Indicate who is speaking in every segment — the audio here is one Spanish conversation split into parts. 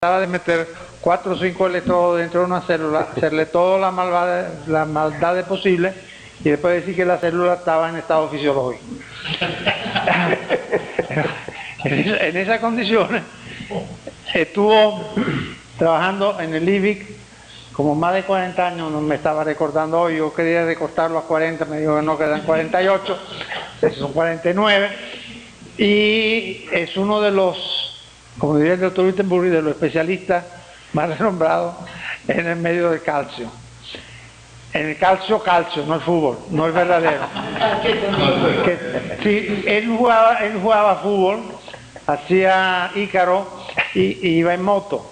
Speaker 1: Trataba de meter 4 o 5 electrodos dentro de una célula, hacerle todas las maldades posibles y después decir que la célula estaba en estado fisiológico. En esas condiciones estuvo trabajando en el IBIC como más de 40 años, no me estaba recordando hoy, yo quería recortarlo a 40, me dijo que no, quedan 48, son 49, y es uno de los, como diría el doctor Wittenberg, de los especialistas más renombrados en el medio del calcio. En el calcio, no el fútbol, no el verdadero. Sí, él jugaba fútbol, hacía ícaro y iba en moto.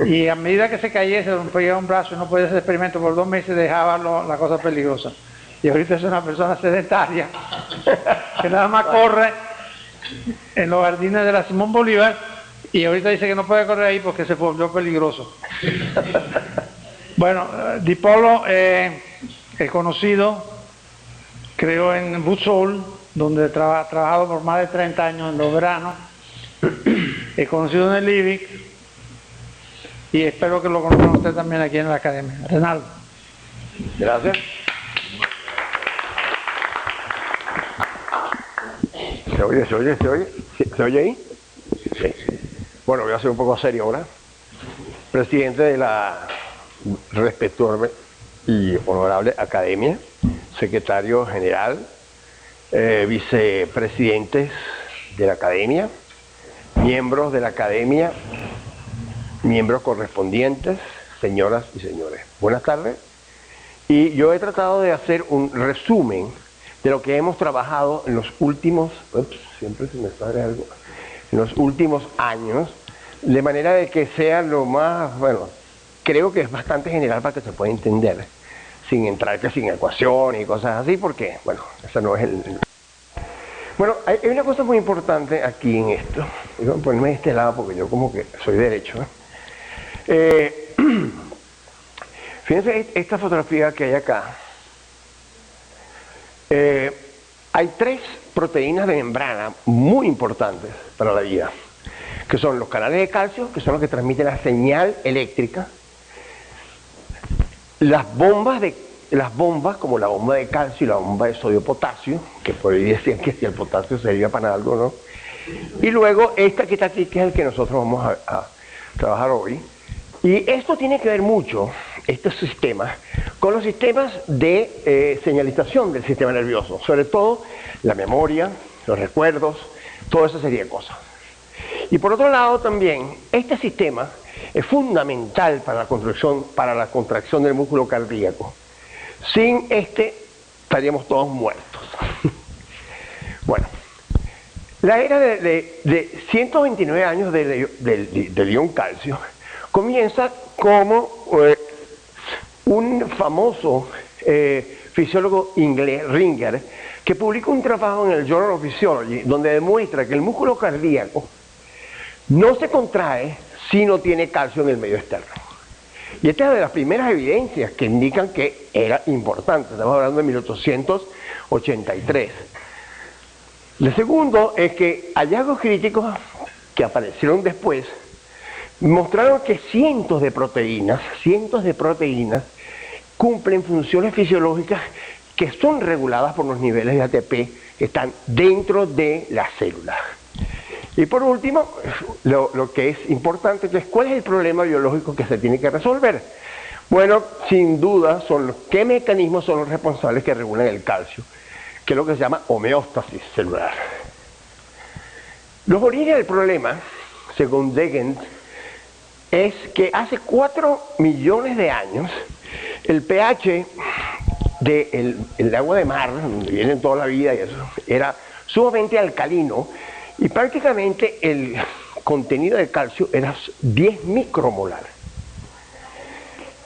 Speaker 1: Y a medida que se caía, se rompía un brazo y no podía hacer experimento por 2 meses, dejaba la cosa peligrosa. Y ahorita es una persona sedentaria que nada más corre en los jardines de la Simón Bolívar y ahorita dice que no puede correr ahí porque se volvió peligroso. Bueno, Dipolo es conocido, creo en Busol, donde ha trabajado por más de 30 años en los veranos, es conocido en el IBIC y espero que lo conozcan usted también aquí en la academia. Renaldo.
Speaker 2: Gracias. ¿Se oye ahí? Sí. Bueno, voy a ser un poco serio ahora. Presidente de la respetuosa y honorable academia, secretario general, vicepresidentes de la academia, miembros de la academia, miembros correspondientes, señoras y señores. Buenas tardes. Y yo he tratado de hacer un resumen de lo que hemos trabajado en los últimos, siempre se me sale algo, en los últimos años, de manera de que sea lo más, bueno, creo que es bastante general para que se pueda entender, sin entrar que sin ecuaciones y cosas así, porque, bueno, ese no es el... Bueno, hay una cosa muy importante aquí en esto, voy a ponerme de este lado porque yo como que soy derecho, fíjense esta fotografía que hay acá. Hay 3 proteínas de membrana muy importantes para la vida, que son los canales de calcio, que son los que transmiten la señal eléctrica, las bombas como la bomba de calcio y la bomba de sodio-potasio, que por ahí decían que si el potasio servía para algo, ¿no? Y luego esta que está aquí, que es el que nosotros vamos a trabajar hoy. Y esto tiene que ver mucho, estos sistemas, con los sistemas de señalización del sistema nervioso, sobre todo la memoria, los recuerdos, toda esa serie de cosas. Y por otro lado también, este sistema es fundamental para la contracción del músculo cardíaco. Sin este estaríamos todos muertos. Bueno, la era de 129 años de León Calcio comienza como un famoso fisiólogo inglés, Ringer, que publica un trabajo en el Journal of Physiology donde demuestra que el músculo cardíaco no se contrae si no tiene calcio en el medio externo. Y esta es de las primeras evidencias que indican que era importante. Estamos hablando de 1883. Lo segundo es que hallazgos críticos que aparecieron después mostraron que cientos de proteínas cumplen funciones fisiológicas que son reguladas por los niveles de ATP que están dentro de las células. Y por último, lo que es importante es cuál es el problema biológico que se tiene que resolver. Bueno, sin duda, ¿qué mecanismos son los responsables que regulan el calcio? Que es lo que se llama homeostasis celular. Los orígenes del problema, según Degent, es que hace 4 millones de años el pH del agua de mar, donde viene toda la vida y eso, era sumamente alcalino y prácticamente el contenido de calcio era 10 micromolar.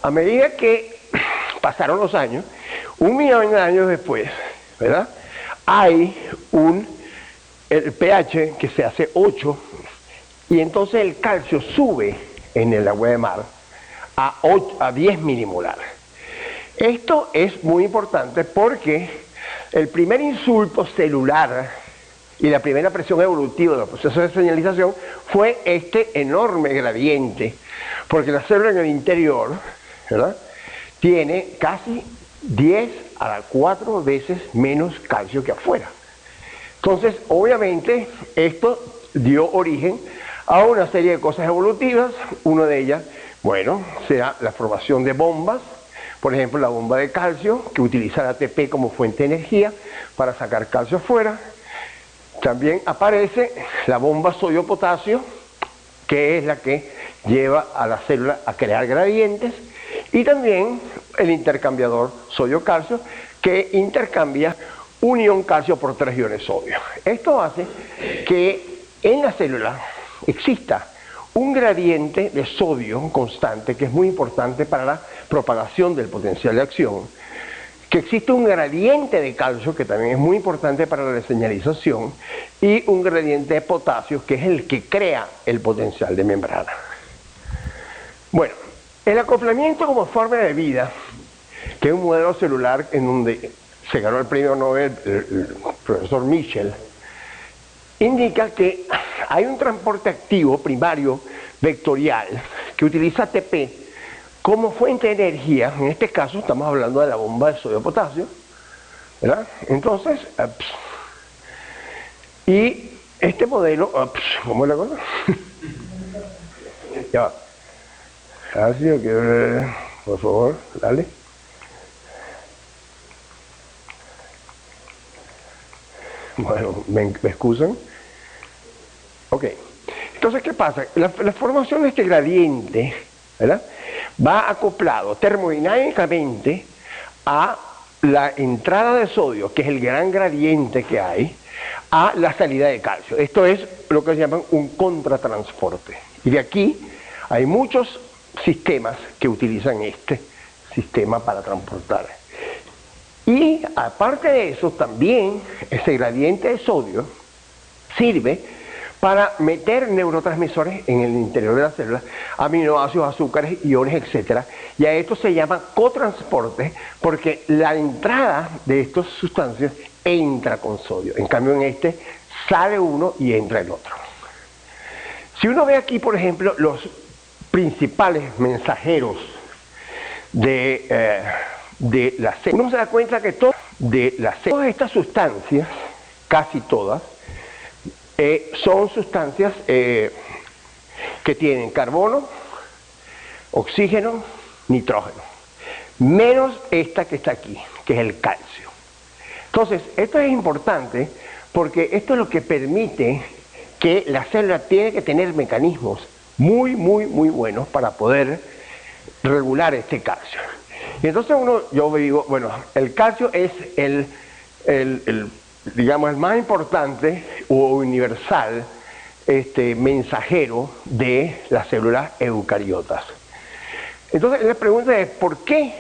Speaker 2: A medida que pasaron los años, 1 millón de años después, ¿verdad? Hay el pH que se hace 8 y entonces el calcio sube en el agua de mar a 10 milimolar. Esto es muy importante porque el primer insulto celular y la primera presión evolutiva del proceso de señalización fue este enorme gradiente, porque la célula en el interior, ¿verdad?, tiene casi 10 a la 4 veces menos calcio que afuera. Entonces, obviamente, esto dio origen a una serie de cosas evolutivas. Una de ellas, bueno, será la formación de bombas, por ejemplo, la bomba de calcio, que utiliza la ATP como fuente de energía para sacar calcio afuera. También aparece la bomba sodio-potasio, que es la que lleva a la célula a crear gradientes, y también el intercambiador sodio-calcio, que intercambia un ion calcio por 3 iones sodio. Esto hace que en la célula exista un gradiente de sodio constante, que es muy importante para la propagación del potencial de acción, que existe un gradiente de calcio, que también es muy importante para la señalización, y un gradiente de potasio, que es el que crea el potencial de membrana. Bueno, el acoplamiento como forma de vida, que es un modelo celular en donde se ganó el premio Nobel el profesor Michel, indica que hay un transporte activo primario vectorial que utiliza ATP como fuente de energía. En este caso estamos hablando de la bomba de sodio-potasio, ¿verdad? Entonces, y este modelo, ¿cómo es la cosa? Ya va. Así, por favor, dale. Bueno, ¿me excusan? Ok. Entonces, ¿qué pasa? La formación de este gradiente, ¿verdad?, va acoplado termodinámicamente a la entrada de sodio, que es el gran gradiente que hay, a la salida de calcio. Esto es lo que se llama un contratransporte. Y de aquí hay muchos sistemas que utilizan este sistema para transportar. Y aparte de eso, también ese gradiente de sodio sirve para meter neurotransmisores en el interior de la célula, aminoácidos, azúcares, iones, etc. Y a esto se llama cotransporte, porque la entrada de estas sustancias entra con sodio. En cambio, en este sale uno y entra el otro. Si uno ve aquí, por ejemplo, los principales mensajeros de la célula, uno se da cuenta que todas estas sustancias, casi todas, son sustancias que tienen carbono, oxígeno, nitrógeno, menos esta que está aquí, que es el calcio. Entonces, esto es importante porque esto es lo que permite que la célula tiene que tener mecanismos muy buenos para poder regular este calcio. Y entonces yo digo, bueno, el calcio es digamos, el más importante o universal mensajero de las células eucariotas. Entonces la pregunta es, ¿por qué?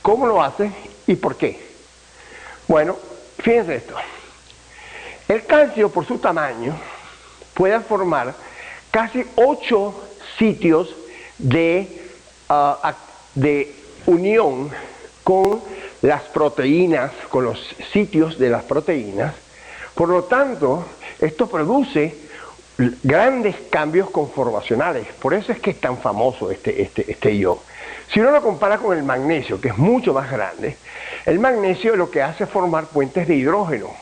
Speaker 2: ¿Cómo lo hace y por qué? Bueno, fíjense esto. El calcio, por su tamaño, puede formar casi 8 sitios de unión con las proteínas, con los sitios de las proteínas. Por lo tanto, esto produce grandes cambios conformacionales. Por eso es que es tan famoso este ion. Si uno lo compara con el magnesio, que es mucho más grande, el magnesio lo que hace es formar puentes de hidrógeno.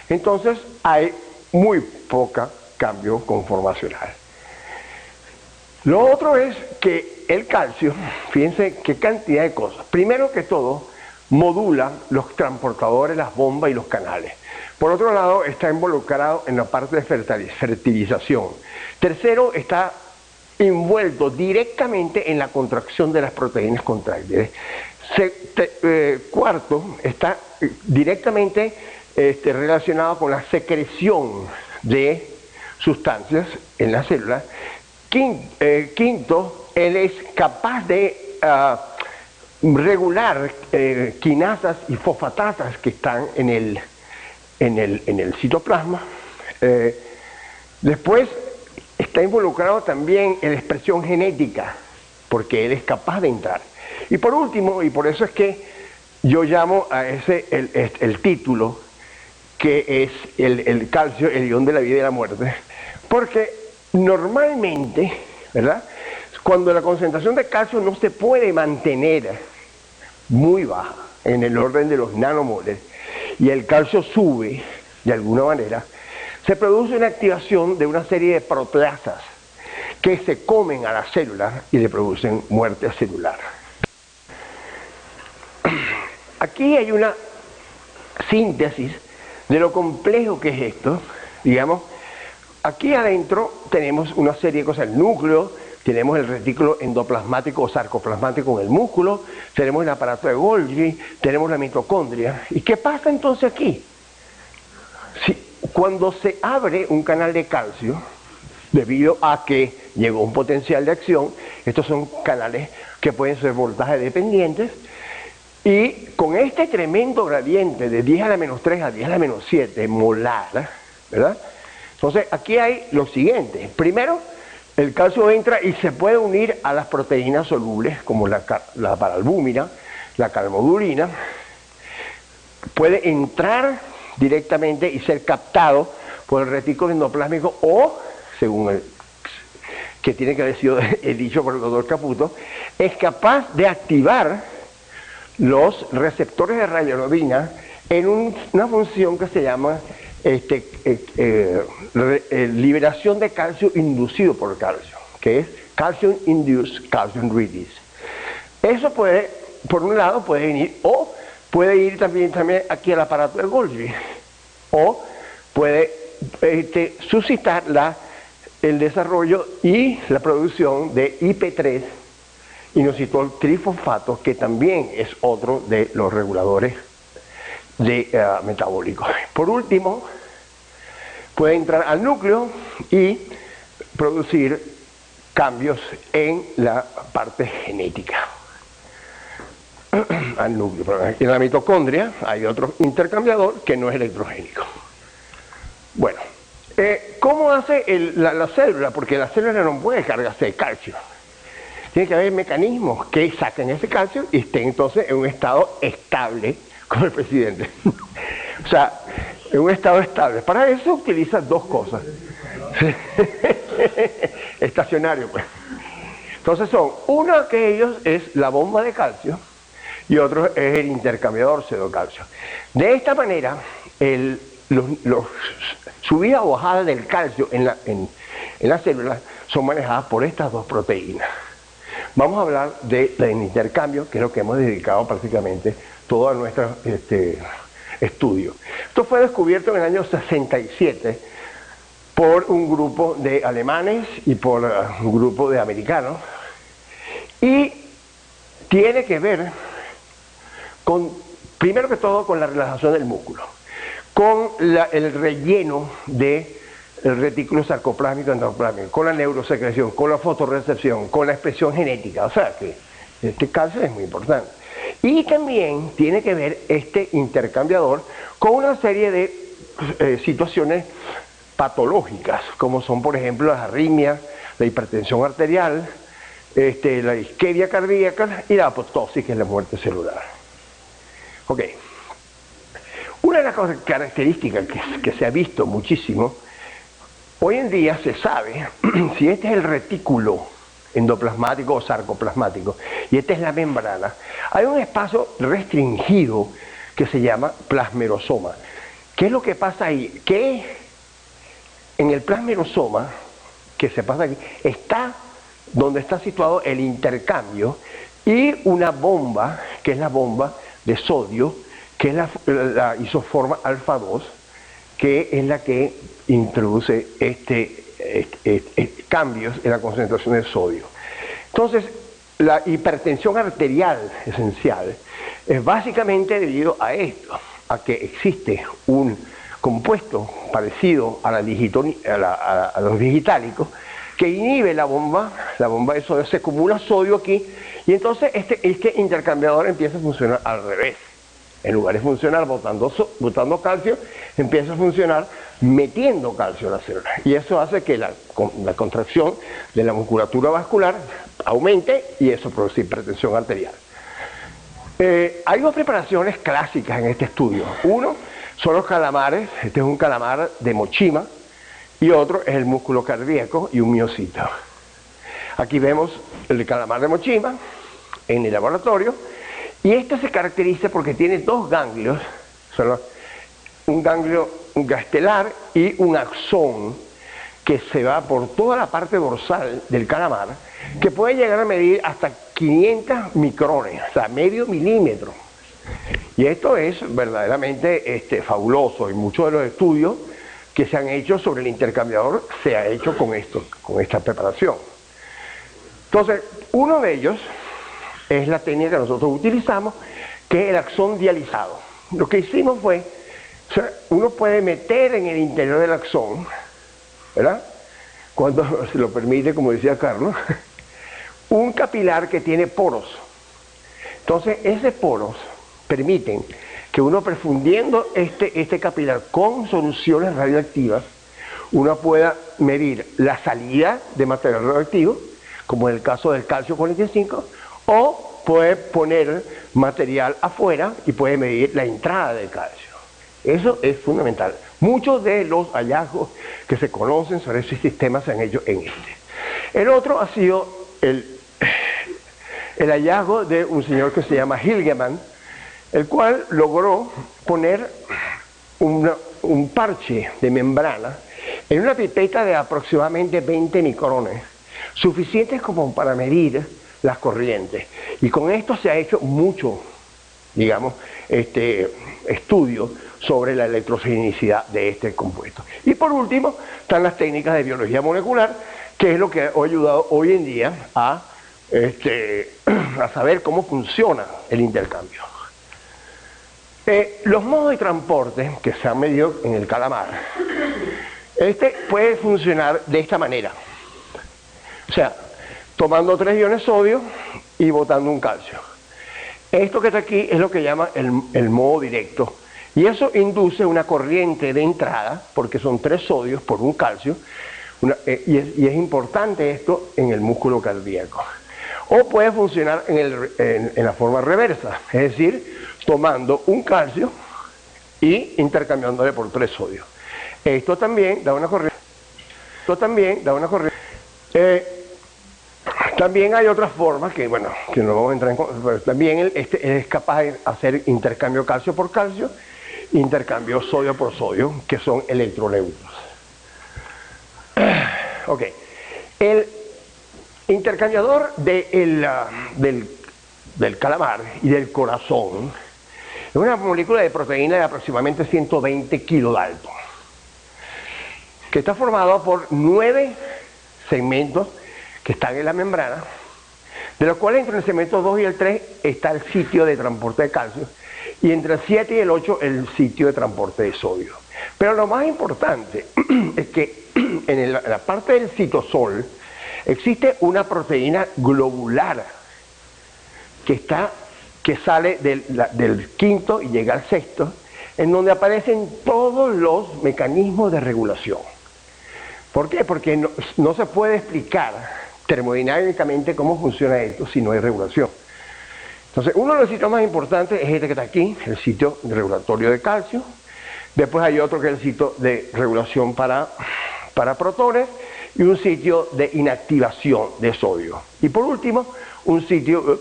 Speaker 2: Entonces hay muy poco cambio conformacional. Lo otro es que el calcio, fíjense qué cantidad de cosas. Primero que todo, modula los transportadores, las bombas y los canales. Por otro lado, está involucrado en la parte de fertilización. Tercero, está envuelto directamente en la contracción de las proteínas contráctiles. Cuarto, está directamente relacionado con la secreción de sustancias en la célula. Quinto, él es capaz de regular quinasas y fosfatasas que están en el citoplasma. Después está involucrado también en la expresión genética, porque él es capaz de entrar. Y por último, y por eso es que yo llamo a ese el título, que es el calcio, el ion de la vida y la muerte, porque normalmente, ¿verdad?, cuando la concentración de calcio no se puede mantener muy baja, en el orden de los nanomoles, y el calcio sube de alguna manera, se produce una activación de una serie de proteasas que se comen a las células y le producen muerte celular. Aquí hay una síntesis de lo complejo que es esto. Digamos, aquí adentro tenemos una serie de cosas, el núcleo, tenemos el retículo endoplasmático o sarcoplasmático en el músculo, tenemos el aparato de Golgi, tenemos la mitocondria. ¿Y qué pasa entonces aquí? Cuando se abre un canal de calcio, debido a que llegó un potencial de acción, estos son canales que pueden ser voltaje dependientes, y con este tremendo gradiente de 10 a la menos 3 a 10 a la menos 7 molar, ¿verdad? Entonces aquí hay lo siguiente. Primero, el calcio entra y se puede unir a las proteínas solubles, como la paralbúmina, la calmodulina. Puede entrar directamente y ser captado por el retículo endoplásmico o, según el que tiene que haber sido dicho por el doctor Caputo, es capaz de activar los receptores de radiolobina en una función que se llama liberación de calcio inducido por calcio, que es calcium induced calcium release. Eso puede, por un lado, puede venir, o puede ir también aquí al aparato de Golgi, o puede suscitar el desarrollo y la producción de IP3, inositol trifosfato, que también es otro de los reguladores metabólicos. Por último, puede entrar al núcleo y producir cambios en la parte genética. Al núcleo. En la mitocondria hay otro intercambiador que no es electrogénico. Bueno, ¿cómo hace la célula? Porque la célula no puede cargarse de calcio. Tiene que haber mecanismos que saquen ese calcio y estén entonces en un estado estable, como el presidente. O sea, en un estado estable. Para eso utiliza dos cosas. Estacionario, pues. Entonces uno de ellos es la bomba de calcio y otro es el intercambiador pseudocalcio. De esta manera, los subida o bajada del calcio en las células son manejadas por estas dos proteínas. Vamos a hablar del intercambio, que es lo que hemos dedicado prácticamente todo nuestro estudio. Esto fue descubierto en el año 67 por un grupo de alemanes y por un grupo de americanos, y tiene que ver con, primero que todo, con la relajación del músculo, con el relleno del retículo sarcoplásmico endoplásmico, con la neurosecreción, con la fotorrecepción, con la expresión genética. O sea que este calcio es muy importante. Y también tiene que ver este intercambiador con una serie de situaciones patológicas, como son, por ejemplo, las arritmias, la hipertensión arterial, la isquemia cardíaca y la apoptosis, que es la muerte celular. Ok. Una de las características que se ha visto muchísimo, hoy en día se sabe si este es el retículo endoplasmático o sarcoplasmático y esta es la membrana. Hay un espacio restringido que se llama plasmerosoma. ¿Qué es lo que pasa ahí? Que en el plasmerosoma, que se pasa aquí, está donde está situado el intercambio y una bomba, que es la bomba de sodio, que es la isoforma alfa 2, que es la que introduce cambios en la concentración de sodio. Entonces, la hipertensión arterial esencial es básicamente debido a esto, a que existe un compuesto parecido a los digitálicos que inhibe la bomba de sodio, se acumula sodio aquí y entonces este intercambiador empieza a funcionar al revés. En lugar de funcionar botando calcio, empieza a funcionar metiendo calcio a la célula. Y eso hace que la contracción de la musculatura vascular aumente y eso produce hipertensión arterial. Hay dos preparaciones clásicas en este estudio. Uno son los calamares. Este es un calamar de Mochima y otro es el músculo cardíaco y un miocito. Aquí vemos el calamar de Mochima en el laboratorio, y este se caracteriza porque tiene dos ganglios, un ganglio gastelar y un axón que se va por toda la parte dorsal del calamar, que puede llegar a medir hasta 500 micrones, o sea, medio milímetro. Y esto es verdaderamente fabuloso, y muchos de los estudios que se han hecho sobre el intercambiador se ha hecho con esto, con esta preparación. Entonces, uno de ellos es la técnica que nosotros utilizamos, que es el axón dializado. Lo que hicimos fue, o sea, uno puede meter en el interior del axón, ¿verdad?, cuando se lo permite, como decía Carlos, un capilar que tiene poros. Entonces, esos poros permiten que uno, perfundiendo este capilar con soluciones radioactivas, uno pueda medir la salida de material radioactivo, como en el caso del calcio 45, o puede poner material afuera y puede medir la entrada del calcio. Eso es fundamental. Muchos de los hallazgos que se conocen sobre ese sistema se han hecho en este. El otro ha sido el hallazgo de un señor que se llama Hilgeman, el cual logró poner un parche de membrana en una pipeta de aproximadamente 20 micrones, suficientes como para medir las corrientes. Y con esto se ha hecho mucho, digamos, estudio sobre la electrogenicidad de este compuesto. Y por último, están las técnicas de biología molecular, que es lo que ha ayudado hoy en día a saber cómo funciona el intercambio. Los modos de transporte que se han medido en el calamar, puede funcionar de esta manera. O sea, tomando 3 iones de sodio y botando un calcio. Esto que está aquí es lo que llama el modo directo. Y eso induce una corriente de entrada, porque son 3 sodios por un calcio, y es importante esto en el músculo cardíaco. O puede funcionar en la forma reversa, es decir, tomando un calcio y intercambiándole por 3 sodios. Esto también da una corriente. También hay otras formas que, bueno, que no vamos a entrar en, pero también es capaz de hacer intercambio calcio por calcio, intercambio sodio por sodio, que son electroneutros. Ok. El intercambiador del calamar y del corazón es una molécula de proteína de aproximadamente 120 kilodalton, que está formado por 9 segmentos que están en la membrana, de los cuales entre el segmento 2 y el 3 está el sitio de transporte de calcio, y entre el 7 y el 8 el sitio de transporte de sodio. Pero lo más importante es que en la parte del citosol existe una proteína globular que sale del quinto y llega al sexto, en donde aparecen todos los mecanismos de regulación. ¿Por qué? Porque no se puede explicar termodinámicamente cómo funciona esto si no hay regulación. Entonces, uno de los sitios más importantes es este que está aquí, el sitio regulatorio de calcio. Después hay otro que es el sitio de regulación para protones, y un sitio de inactivación de sodio. Y por último, un sitio...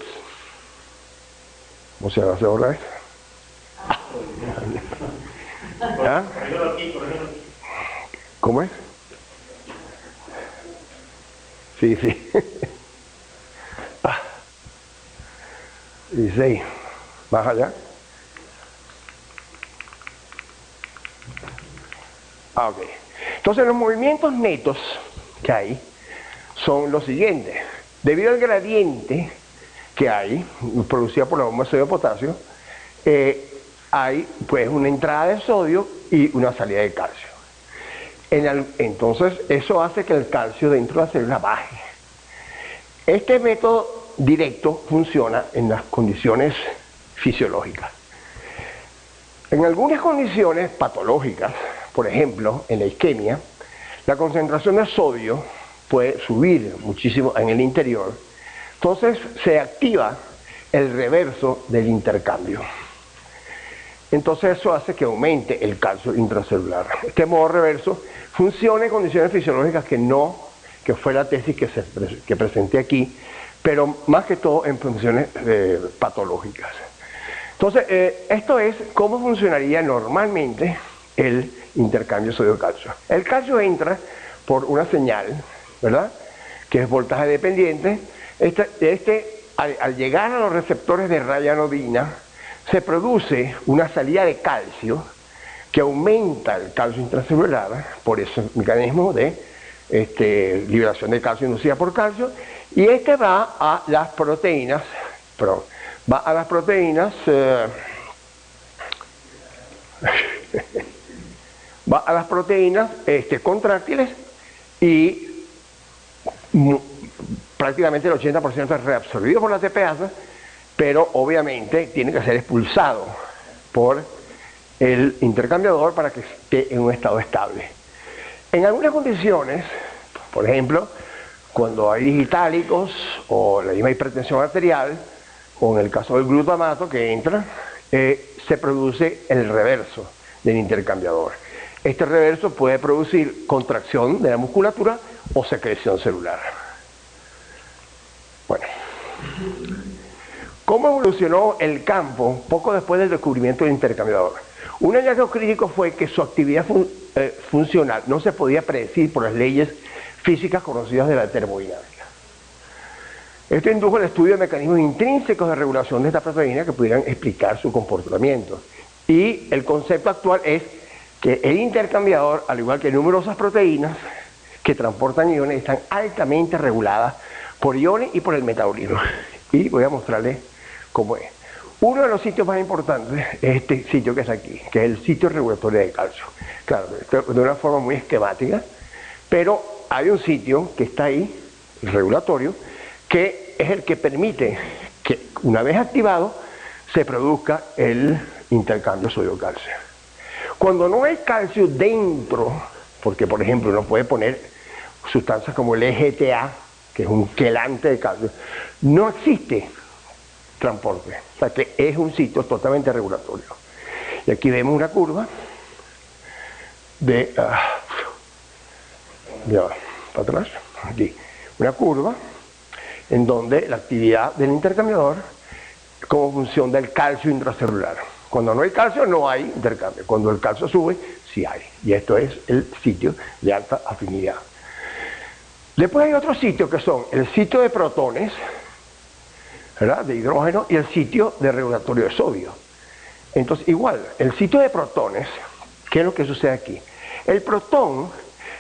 Speaker 2: ¿Cómo se hace ahora esto? ¿Ah? ¿Cómo es? Sí. 16. ¿Más allá? Ok. Entonces, los movimientos netos que hay son los siguientes. Debido al gradiente que hay, producido por la bomba de sodio potasio, hay pues una entrada de sodio y una salida de calcio. Entonces, eso hace que el calcio dentro de la célula baje. Este método directo funciona en las condiciones fisiológicas. En algunas condiciones patológicas, por ejemplo, en la isquemia, la concentración de sodio puede subir muchísimo en el interior. Entonces se activa el reverso del intercambio. Entonces eso hace que aumente el calcio intracelular. Este modo reverso funciona en condiciones fisiológicas que fue la tesis que presenté aquí, pero más que todo en funciones patológicas. Entonces, esto es cómo funcionaría normalmente el intercambio sodio-calcio. El calcio entra por una señal, ¿verdad?, que es voltaje dependiente. Al llegar a los receptores de ryanodina, se produce una salida de calcio que aumenta el calcio intracelular por ese mecanismo de liberación de calcio inducida por calcio, y va a las proteínas, contráctiles, y prácticamente el 80% es reabsorbido por la tepeasa, pero obviamente tiene que ser expulsado por el intercambiador para que esté en un estado estable. En algunas condiciones, por ejemplo, cuando hay digitálicos o la misma hipertensión arterial, o en el caso del glutamato que entra, se produce el reverso del intercambiador. Este reverso puede producir contracción de la musculatura o secreción celular. Bueno, ¿cómo evolucionó el campo poco después del descubrimiento del intercambiador? Un hallazgo crítico fue que su actividad funcional no se podía predecir por las leyes físicas conocidas de la termodinámica. Esto indujo el estudio de mecanismos intrínsecos de regulación de esta proteína que pudieran explicar su comportamiento. Y el concepto actual es que el intercambiador, al igual que numerosas proteínas que transportan iones, están altamente reguladas por iones y por el metabolismo. Y voy a mostrarles cómo es. Uno de los sitios más importantes es este sitio que es aquí, que es el sitio regulatorio de calcio. Claro, de una forma muy esquemática, pero hay un sitio que está ahí, el regulatorio, que es el que permite que, una vez activado, se produzca el intercambio sodio-calcio. Cuando no hay calcio dentro, porque por ejemplo uno puede poner sustancias como el EGTA, que es un quelante de calcio, no existe transporte, o sea que es un sitio totalmente regulatorio. Y aquí vemos una curva de ya va, para atrás, aquí, una curva en donde la actividad del intercambiador como función del calcio intracelular. Cuando no hay calcio no hay intercambio, cuando el calcio sube sí hay, y esto es el sitio de alta afinidad. Después hay otros sitios que son el sitio de protones, ¿verdad?, de hidrógeno, y el sitio de regulatorio de sodio. Entonces igual, el sitio de protones, ¿qué es lo que sucede aquí? El protón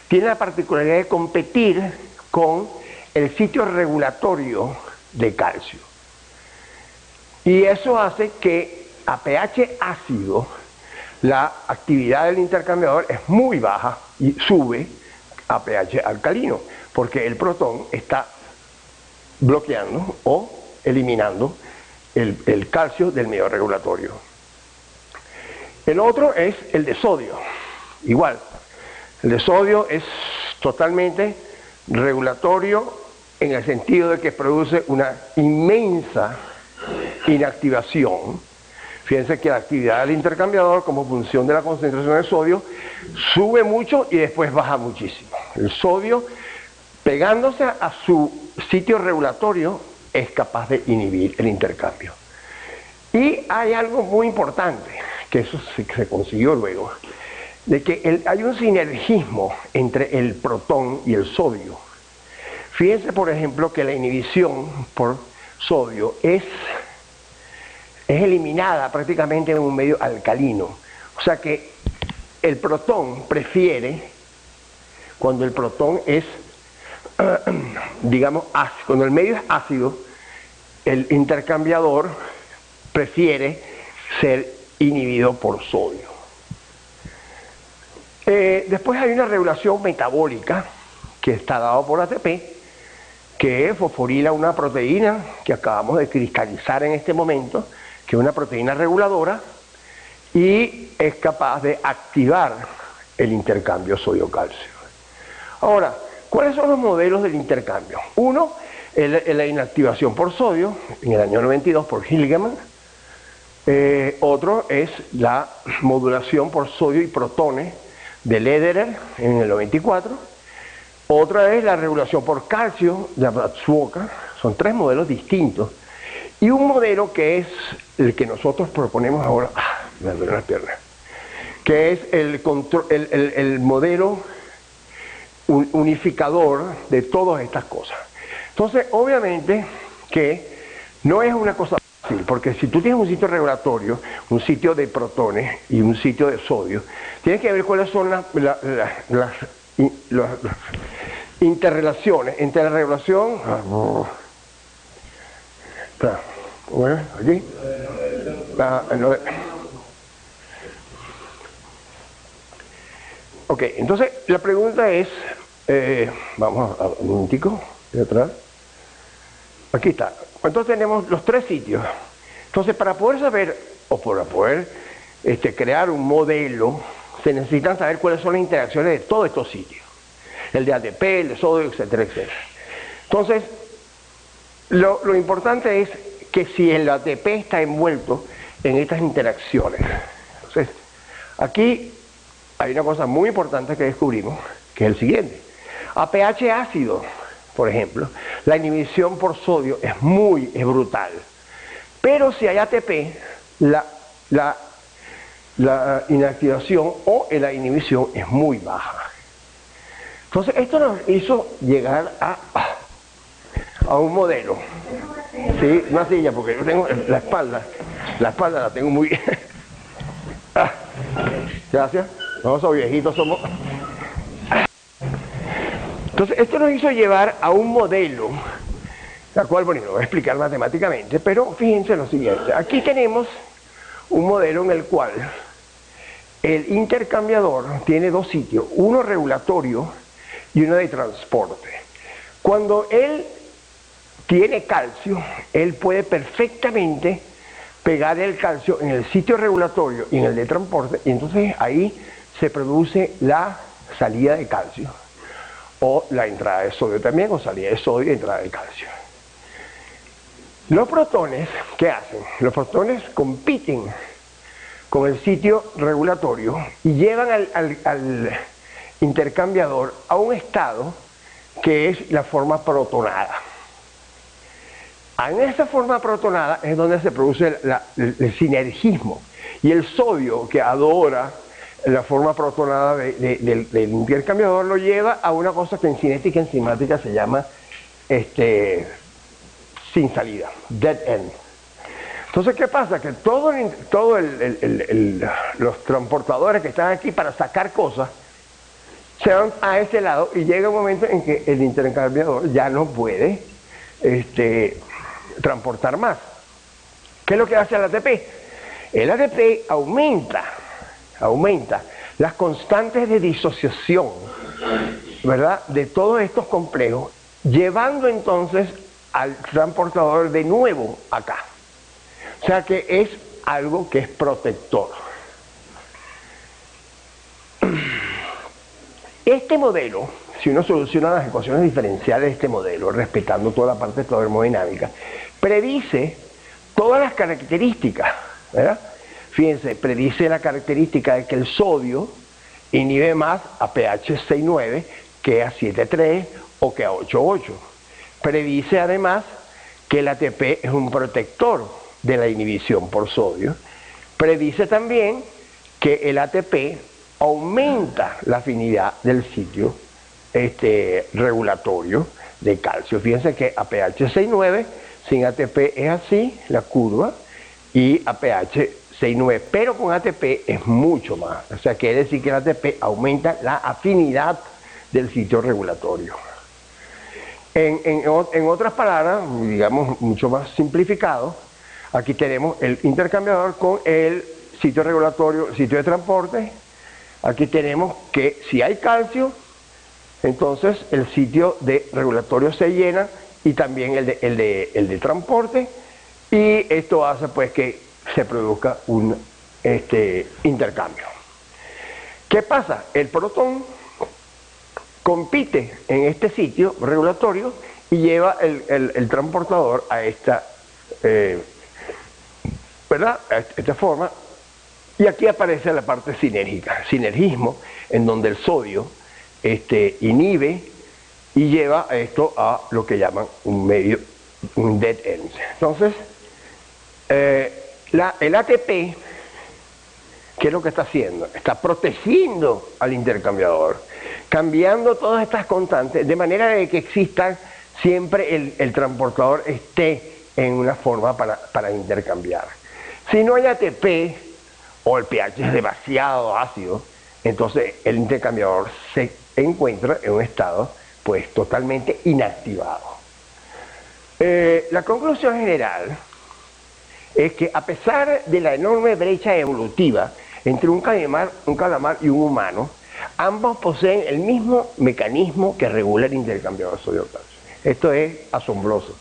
Speaker 2: tiene la particularidad de competir con el sitio regulatorio de calcio. Y eso hace que a pH ácido la actividad del intercambiador es muy baja y sube a pH alcalino, porque el protón está bloqueando o eliminando el calcio del medio regulatorio. El otro es el de sodio. Igual, el de sodio es totalmente regulatorio en el sentido de que produce una inmensa inactivación. Fíjense que la actividad del intercambiador, como función de la concentración de sodio, sube mucho y después baja muchísimo. El sodio, pegándose a su sitio regulatorio, es capaz de inhibir el intercambio. Y hay algo muy importante, que eso se consiguió luego, de que hay un sinergismo entre el protón y el sodio. Fíjense, por ejemplo, que la inhibición por sodio es eliminada prácticamente en un medio alcalino. O sea que el protón prefiere, cuando el protón es, digamos, ácido, cuando el medio es ácido, el intercambiador prefiere ser inhibido por sodio. Después hay una regulación metabólica que está dada por ATP, que fosforila una proteína que acabamos de cristalizar en este momento, que es una proteína reguladora, y es capaz de activar el intercambio sodio-calcio. Ahora, ¿cuáles son los modelos del intercambio? Uno, la inactivación por sodio, en el año 92 por Hilgeman, Otro es la modulación por sodio y protones de Lederer en el 94. Otra es la regulación por calcio de Matsuoka. Son 3 modelos distintos. Y un modelo que es el que nosotros proponemos ahora, me duele las piernas, que es el modelo unificador de todas estas cosas. Entonces, obviamente que no es una cosa fácil, porque si tú tienes un sitio regulatorio, un sitio de protones y un sitio de sodio, tienes que ver cuáles son las interrelaciones entre la regulación. Bueno, aquí. Ok, entonces la pregunta es, vamos a un momentico, de atrás. Aquí está. Entonces tenemos los 3 sitios. Entonces, para poder saber, o para poder crear un modelo, se necesitan saber cuáles son las interacciones de todos estos sitios. El de ATP, el de sodio, etcétera, etcétera. Entonces, lo importante es que si el ATP está envuelto en estas interacciones. Entonces, aquí hay una cosa muy importante que descubrimos, que es el siguiente. A pH ácido, por ejemplo, la inhibición por sodio es brutal. Pero si hay ATP, la inactivación o la inhibición es muy baja. Entonces, esto nos hizo llegar a un modelo. Sí, una silla, porque yo tengo la espalda la tengo muy... Gracias. Nosotros viejitos somos... Entonces, esto nos hizo llevar a un modelo, la cual, bueno, lo voy a explicar matemáticamente, pero fíjense lo siguiente. Aquí tenemos un modelo en el cual el intercambiador tiene 2 sitios, uno regulatorio y uno de transporte. Cuando él tiene calcio, él puede perfectamente pegar el calcio en el sitio regulatorio y en el de transporte, y entonces ahí se produce la salida de calcio, o la entrada de sodio también, o salida de sodio y entrada de calcio. Los protones, ¿qué hacen? Los protones compiten con el sitio regulatorio y llevan al intercambiador a un estado que es la forma protonada. En esa forma protonada es donde se produce el sinergismo, y el sodio, que adora la forma protonada del intercambiador, lo lleva a una cosa que en cinética enzimática se llama sin salida, dead end. Entonces, ¿qué pasa? Que todos los transportadores que están aquí para sacar cosas se van a ese lado, y llega un momento en que el intercambiador ya no puede transportar más. ¿Qué es lo que hace el ATP? El ATP aumenta las constantes de disociación, ¿verdad?, de todos estos complejos, llevando entonces al transportador de nuevo acá. O sea que es algo que es protector. Este modelo, si uno soluciona las ecuaciones diferenciales de este modelo, respetando toda la parte termodinámica, predice todas las características, ¿verdad? Fíjense, predice la característica de que el sodio inhibe más a pH 6,9 que a 7,3 o que a 8,8. Predice además que el ATP es un protector de la inhibición por sodio. Predice también que el ATP aumenta la afinidad del sitio regulatorio de calcio. Fíjense que a pH 6,9 sin ATP es así, la curva, y a pH 6,9, pero con ATP es mucho más. O sea, quiere decir que el ATP aumenta la afinidad del sitio regulatorio. En otras palabras, digamos mucho más simplificado, aquí tenemos el intercambiador con el sitio regulatorio, el sitio de transporte. Aquí tenemos que si hay calcio, entonces el sitio de regulatorio se llena, y también el de transporte, y esto hace pues que se produzca un intercambio. ¿Qué pasa? El protón compite en este sitio regulatorio y lleva el transportador a ¿verdad? Esta forma. Y aquí aparece la parte sinérgica, sinergismo, en donde el sodio inhibe y lleva esto a lo que llaman un dead end. Entonces, el ATP, ¿qué es lo que está haciendo? Está protegiendo al intercambiador, cambiando todas estas constantes, de manera de que exista siempre el transportador esté en una forma para intercambiar. Si no hay ATP, o el pH es demasiado ácido, entonces el intercambiador se encuentra en un estado pues totalmente inactivado. La conclusión general es que a pesar de la enorme brecha evolutiva entre un calamar y un humano, ambos poseen el mismo mecanismo que regula el intercambiador sodio-calcio. Esto es asombroso,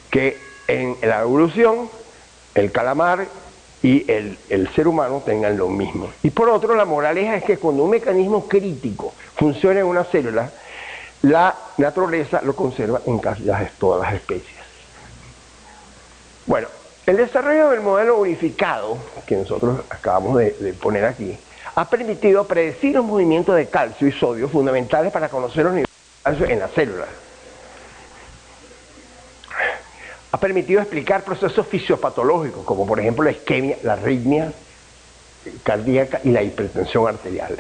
Speaker 2: que en la evolución el calamar y el ser humano tengan lo mismo. Y por otro, la moraleja es que cuando un mecanismo crítico funciona en una célula, la naturaleza lo conserva en casi todas las especies. Bueno, el desarrollo del modelo unificado, que nosotros acabamos de poner aquí, ha permitido predecir los movimientos de calcio y sodio fundamentales para conocer los niveles de calcio en la célula. Ha permitido explicar procesos fisiopatológicos, como por ejemplo la isquemia, la arritmia cardíaca y la hipertensión arterial.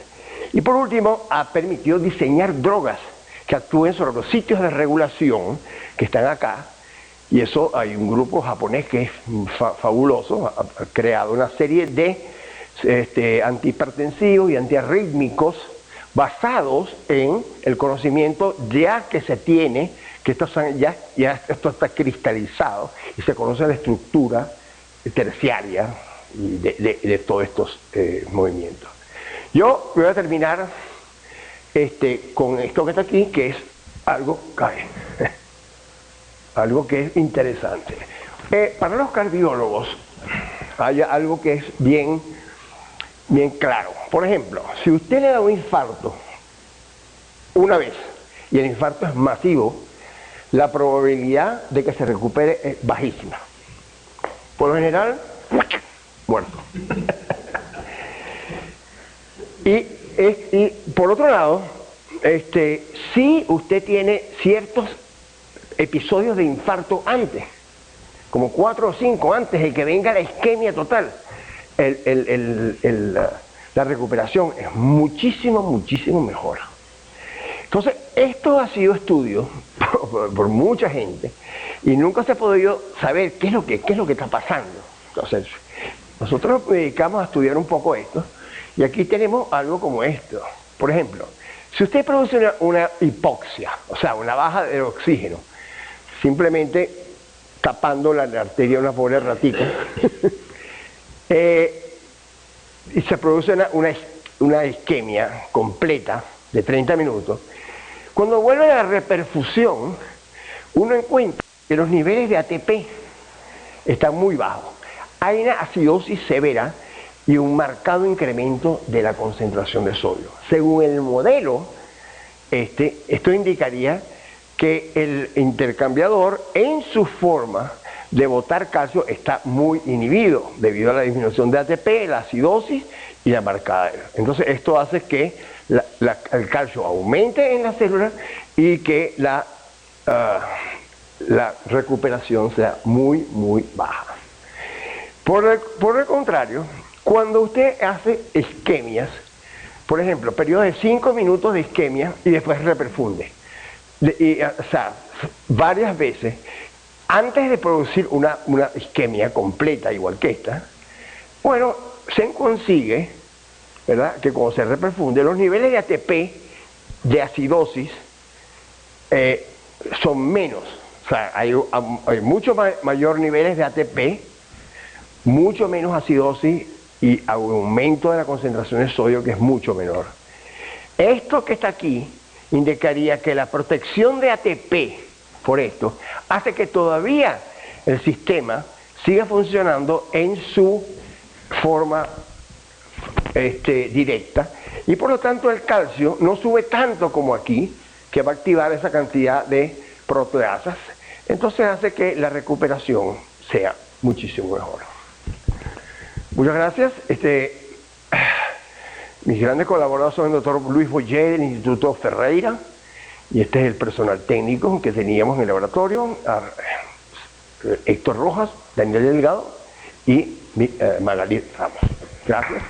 Speaker 2: Y por último, ha permitido diseñar drogas que actúen sobre los sitios de regulación que están acá. Y eso hay un grupo japonés que es fabuloso, ha creado una serie de antihipertensivos y antiarrítmicos basados en el conocimiento ya que se tiene, que esto está cristalizado y se conoce la estructura terciaria de todos estos movimientos. Yo voy a terminar con esto que está aquí, que es algo que es interesante. Para los cardiólogos hay algo que es bien claro. Por ejemplo, si usted le da un infarto una vez y el infarto es masivo, la probabilidad de que se recupere es bajísima. Por lo general, muerto. Y por otro lado, si usted tiene ciertos episodios de infarto antes, como 4 o 5 antes de que venga la isquemia total, la recuperación es muchísimo mejor. Entonces, esto ha sido estudiado por mucha gente y nunca se ha podido saber qué es lo que está pasando. Entonces, nosotros nos dedicamos a estudiar un poco esto y aquí tenemos algo como esto. Por ejemplo, si usted produce una hipoxia, o sea, una baja de oxígeno, simplemente tapando la arteria de una pobre ratita, y se produce una isquemia completa de 30 minutos, cuando vuelve a la reperfusión, uno encuentra que los niveles de ATP están muy bajos. Hay una acidosis severa y un marcado incremento de la concentración de sodio. Según el modelo, esto indicaría que el intercambiador en su forma de botar calcio está muy inhibido debido a la disminución de ATP, la acidosis y la marcada. Entonces esto hace que el calcio aumente en la célula y que la recuperación sea muy baja. Por el contrario, cuando usted hace isquemias, por ejemplo, periodos de 5 minutos de isquemia y después reperfunde, o sea, varias veces, antes de producir una isquemia completa igual que esta, bueno, se consigue, ¿verdad?, que cuando se reperfunde, los niveles de ATP, de acidosis, son menos. O sea, hay mucho mayor niveles de ATP, mucho menos acidosis y aumento de la concentración de sodio que es mucho menor. Esto que está aquí indicaría que la protección de ATP por esto hace que todavía el sistema siga funcionando en su forma directa y por lo tanto el calcio no sube tanto como aquí, que va a activar esa cantidad de proteasas, entonces hace que la recuperación sea muchísimo mejor. Muchas gracias. Mis grandes colaboradores son el doctor Luis Boyer del Instituto Ferreira, y este es el personal técnico que teníamos en el laboratorio, Héctor Rojas, Daniel Delgado y Magali Ramos. Gracias.